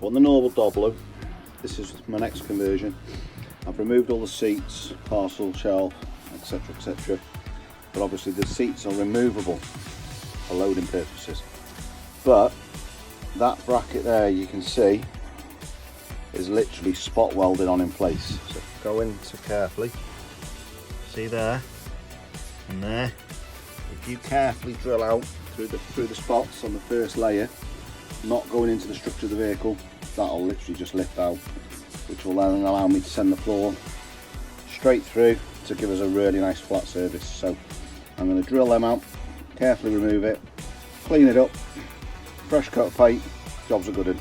on the normal Doblo, this is my next conversion. I've removed all the seats, parcel shelf, etc, etc, but obviously the seats are removable for loading purposes. But that bracket there, you can see, is literally spot welded on in place. So go into carefully, see there and there. If you carefully drill out through the spots on the first layer, not going into the structure of the vehicle, that'll literally just lift out, which will then allow me to send the floor straight through to give us a really nice flat surface. So I'm going to drill them out, carefully remove it, clean it up, fresh coat of paint, jobs are good in.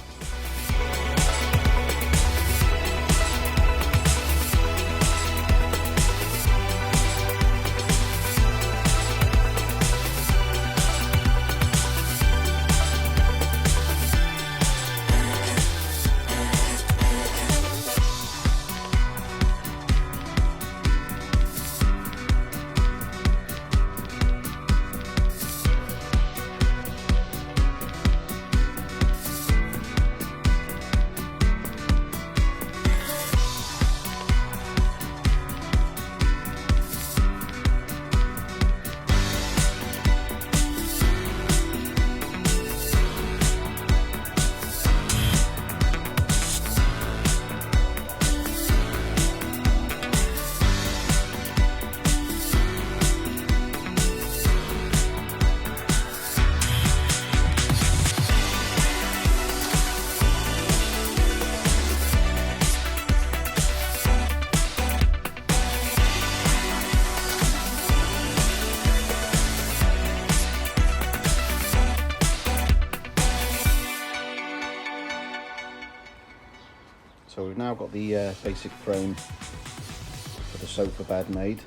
So we've now got the basic frame for the sofa bed made.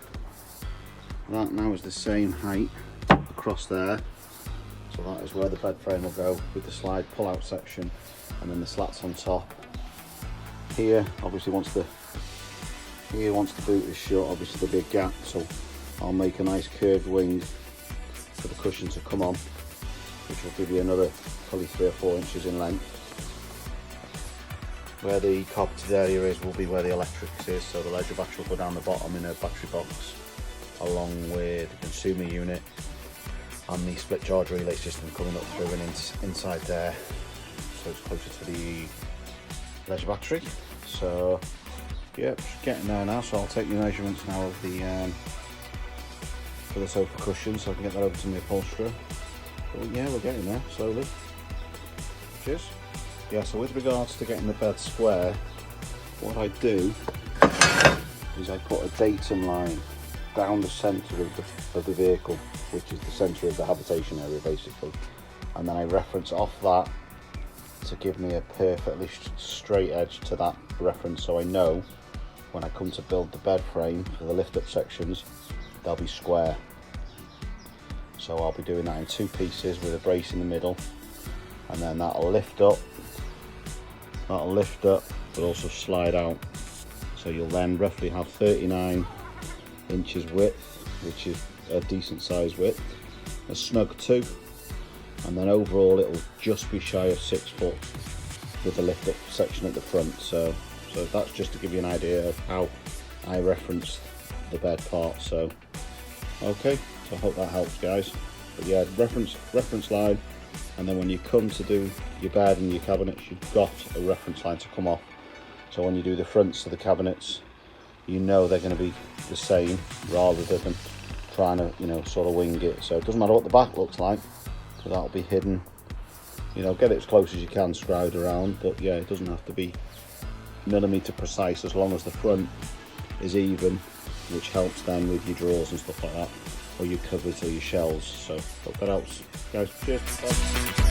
That now is the same height across there. So that is where the bed frame will go, with the slide pull out section and then the slats on top. Here, obviously once the boot is shut, obviously there'll be a gap, so I'll make a nice curved wing for the cushion to come on, which will give you another probably 3 or 4 inches in length. Where the carpeted area is will be where the electrics is, so the leisure battery will go down the bottom in a battery box, along with the consumer unit and the split charge relay system coming up through and inside there, so it's closer to the leisure battery. So yeah, just getting there now, so I'll take the measurements now of the for the sofa cushion so I can get that over to my upholsterer. But yeah, we're getting there slowly. Cheers. Yeah, so with regards to getting the bed square, what I do is I put a datum line down the centre of the vehicle, which is the centre of the habitation area basically, and then I reference off that to give me a perfectly straight edge to that reference, so I know when I come to build the bed frame for the lift up sections, they'll be square. So I'll be doing that in 2 pieces with a brace in the middle, and then that'll lift up but also slide out, so you'll then roughly have 39 inches width, which is a decent size width, a snug 2, and then overall it'll just be shy of 6 foot with the lift up section at the front. So that's just to give you an idea of how I reference the bed part. So okay, so I hope that helps, guys. But yeah, reference line, and then when you come to do your bed and your cabinets, you've got a reference line to come off, so when you do the fronts of the cabinets, you know they're going to be the same, rather than trying to, you know, sort of wing it. So it doesn't matter what the back looks like, because that'll be hidden, you know, get it as close as you can scribed around, but yeah, it doesn't have to be millimetre precise as long as the front is even, which helps then with your drawers and stuff like that, or your cupboards or your shelves. So hope that helps, guys. Cheers. Bye.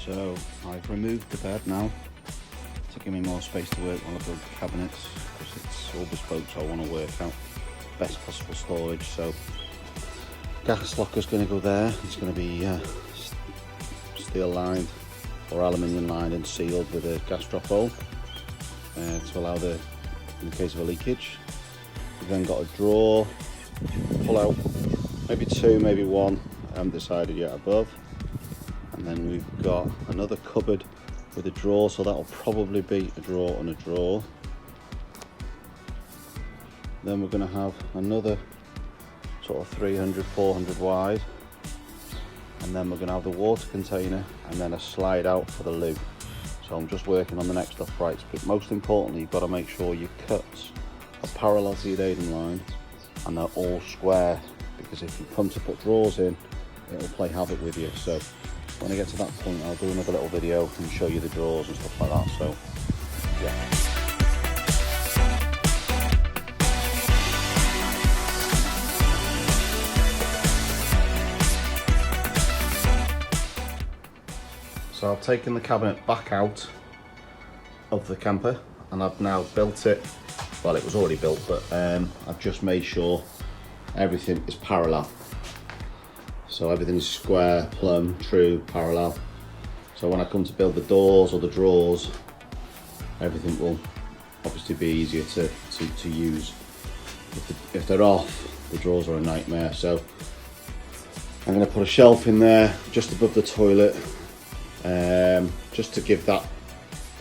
So I've removed the bed now to give me more space to work while I build the cabinets, because it's all bespoke, so I want to work out best possible storage. So gas locker's going to go there. It's going to be steel lined or aluminium lined and sealed with a gas drop hole to allow in case of a leakage. We've then got a drawer, pull out, maybe two, maybe one, I haven't decided yet, above. And then we've got another cupboard with a drawer, so that'll probably be a drawer and a drawer. Then we're going to have another sort of 300, 400 wide. And then we're going to have the water container and then a slide out for the loo. So I'm just working on the next uprights, but most importantly, you've got to make sure your cuts are parallel to your datum line and they're all square, because if you come to put drawers in, it'll play havoc with you. So when I get to that point, I'll do another little video and show you the drawers and stuff like that. So yeah. So I've taken the cabinet back out of the camper and I've now built it. Well, it was already built, but I've just made sure everything is parallel. So everything's square, plumb, true, parallel. So when I come to build the doors or the drawers, everything will obviously be easier to use. If they're off, the drawers are a nightmare. So I'm going to put a shelf in there just above the toilet, just to give that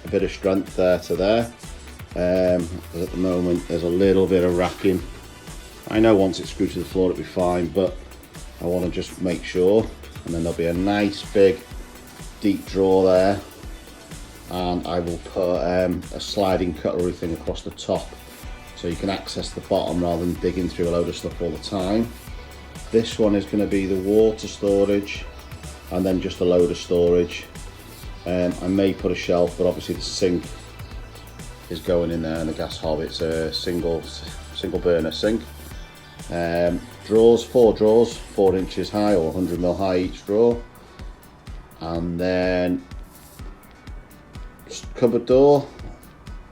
a bit of strength there to there. Because at the moment there's a little bit of racking. I know once it's screwed to the floor it'll be fine, but I want to just make sure. And then there'll be a nice big deep drawer there, and I will put a sliding cutlery thing across the top so you can access the bottom rather than digging through a load of stuff all the time. This one is going to be the water storage and then just a load of storage. I may put a shelf, but obviously the sink is going in there and the gas hob. It's a single burner sink. Drawers, 4 drawers, 4 inches high or 100mm high each drawer. And then cupboard door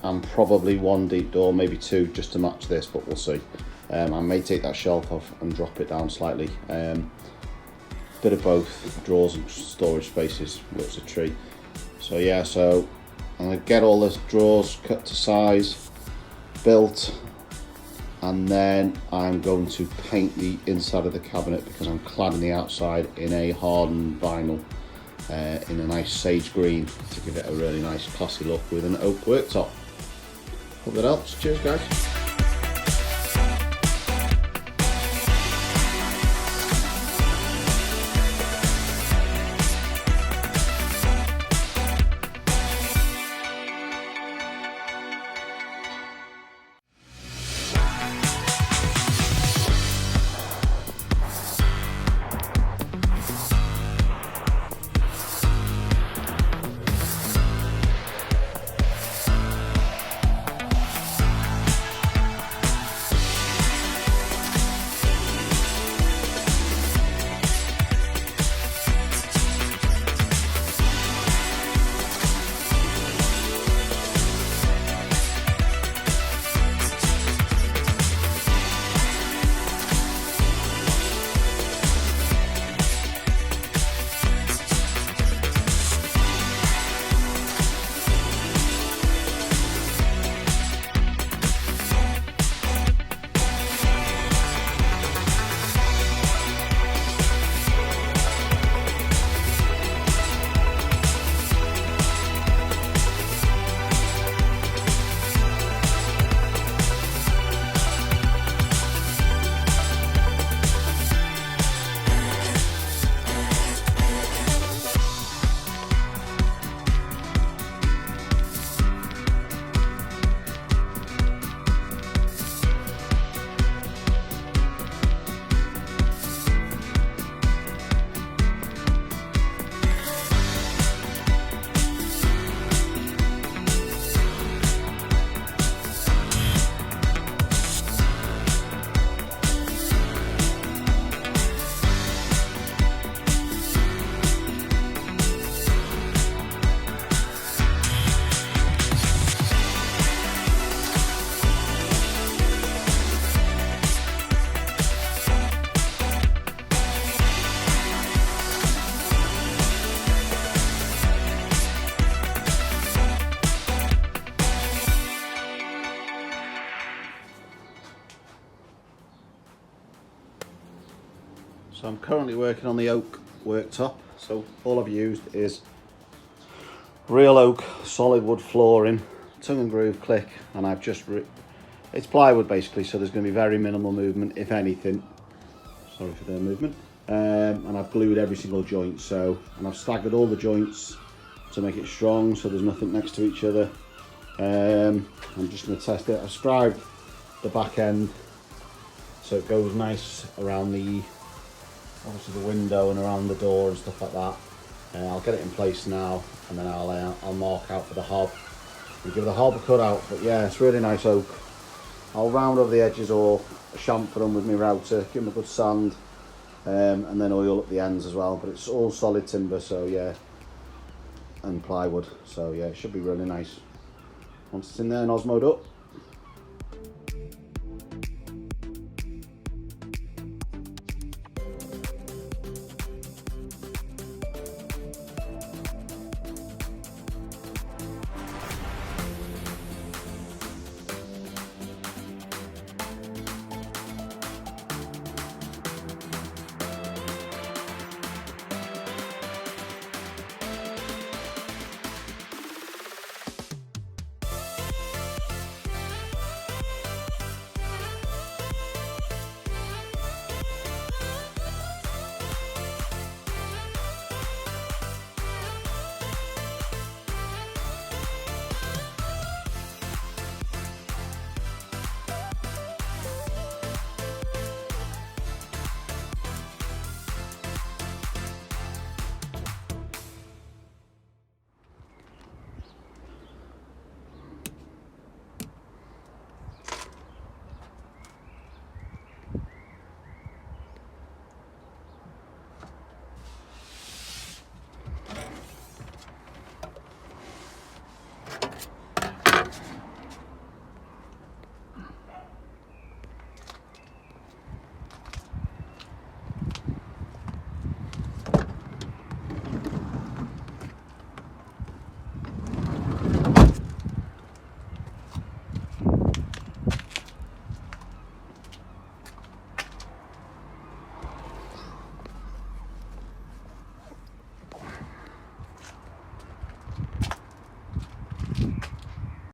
and probably 1 deep door, maybe 2 just to match this, but we'll see. I may take that shelf off and drop it down slightly. Bit of both, drawers and storage spaces, looks a treat. So yeah, so I'm going to get all the drawers cut to size, built, and then I'm going to paint the inside of the cabinet because I'm cladding the outside in a hardened vinyl in a nice sage green to give it a really nice classy look with an oak worktop. Hope that helps. Cheers guys. So I'm currently working on the oak worktop. So all I've used is real oak solid wood flooring, tongue and groove click, and I've just it's plywood basically, so there's going to be very minimal movement, if anything. Sorry for the movement. And I've glued every single joint, and I've staggered all the joints to make it strong, so there's nothing next to each other. I'm just going to test it. I've scribed the back end so it goes nice around obviously the window and around the door and stuff like that. I'll get it in place now, and then I'll mark out for the hob and give the hob a cut out. But yeah, it's really nice oak. I'll round over the edges or chamfer them with my router, give them a good sand, and then oil up the ends as well. But it's all solid timber, so yeah, and plywood, so yeah, it should be really nice once it's in there and osmoed up.